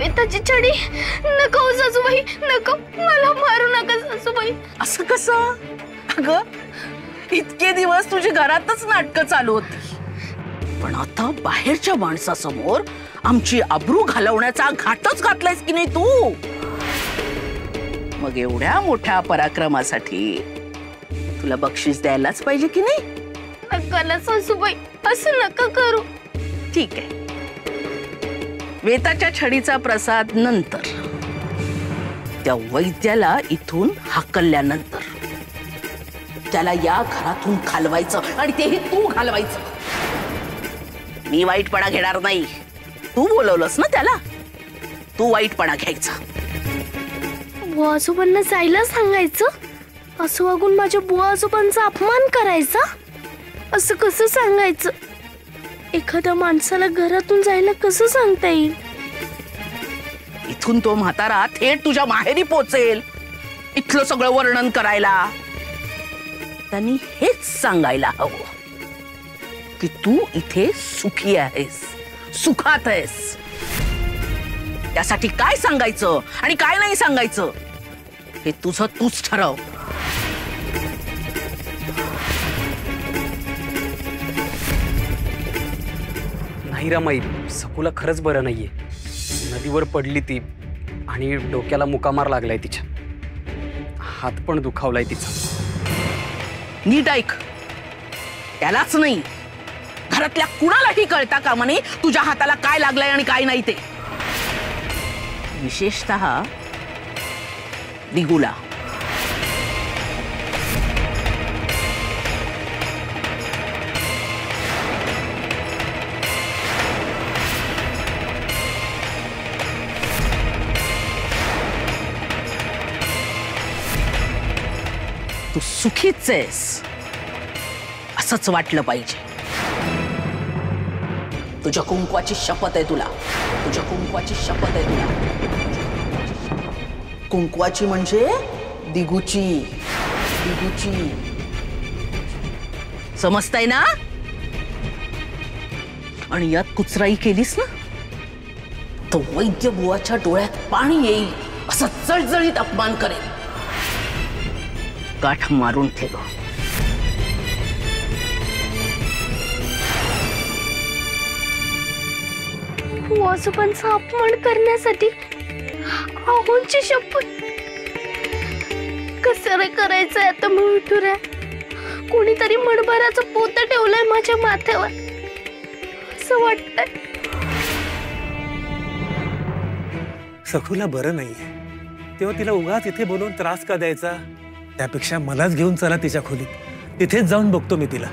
श्वेताची छडी नको सासूबाई, नको, मला मारू नका सासूबाई. असं कसं? अगं इतके दिवस तुझी घरातच नाटकं चालू होती, पण आता बाहेरच्या माणसासमोर आमची आबरू घालवण्याचा घाटच घातलायस की नाही तू? मग एवढ्या मोठ्या पराक्रमासाठी तुला बक्षीस द्यायलाच पाहिजे की नाही? नका ना सासूबाई, असं नका करू. ठीक आहे, वेताच्या छडीचा प्रसाद नंतर, त्या वैद्याला इथून हाकलल्यानंतर त्याला या घरातून घालवायचं, आणि तेही तू घालवायचं. मी वाईटपणा घेणार नाही. तू बोलवलंस ना त्याला, तू वाईटपणा घ्यायचा. बुवा आजोबांना जायला सांगायचं, असं वागून माझ्या बुवा आजोबांचा अपमान करायचा? असं कसं सांगायचं? एखाद्या माणसाला घरातून जायला कसं सांगता येईल? इथून तो म्हातारा थेट तुझ्या माहेरी पोचेल इथलं सगळं वर्णन करायला. त्यांनी हेच सांगायला हवं की तू इथे सुखी आहेस, सुखात आहेस. त्यासाठी काय सांगायचं आणि काय नाही सांगायचं हे तुझं तूच ठरव. नाही रमाई, सखूला खरंच बरं नाहीये. नदीवर पडली ती आणि डोक्याला मुकामार लागलाय तिच्या. हात पण दुखावलाय तिचा. नीट ऐक, त्यालाच नाही घरातल्या कुणालाही कळता कामा नये तुझ्या हाताला काय लागलंय आणि काय नाही ते. विशेषतः दिगूला. तू सुखीच आहेस असंच वाटलं पाहिजे. तुझ्या कुंकवाची शपथ आहे तुला, तुझ्या कुंकवाची शपथ आहे तुला. कुंकवाची म्हणजे दिगूची, दिगूची. समजताय ना? आणि यात कुचराई केलीस ना तो वैद्य बुवाच्या डोळ्यात पाणी येईल असं जळजळीत अपमान करेल. गाठ मारून ठेव. आजोबांचा अपमान करण्यासाठी आहोंची शपथ. कसं रे करायचंय आता मिठुऱ्या? कोणीतरी मणभराचं पोतं ठेवलंय माझ्या माथ्यावर असं वाटतंय. सखूला बरं नाहीये, तेव्हा तिला उगाच इथे बोलून त्रास का द्यायचा? त्यापेक्षा मलाच घेऊन चला तिच्या खोलीत, तिथेच जाऊन बघतो मी तिला.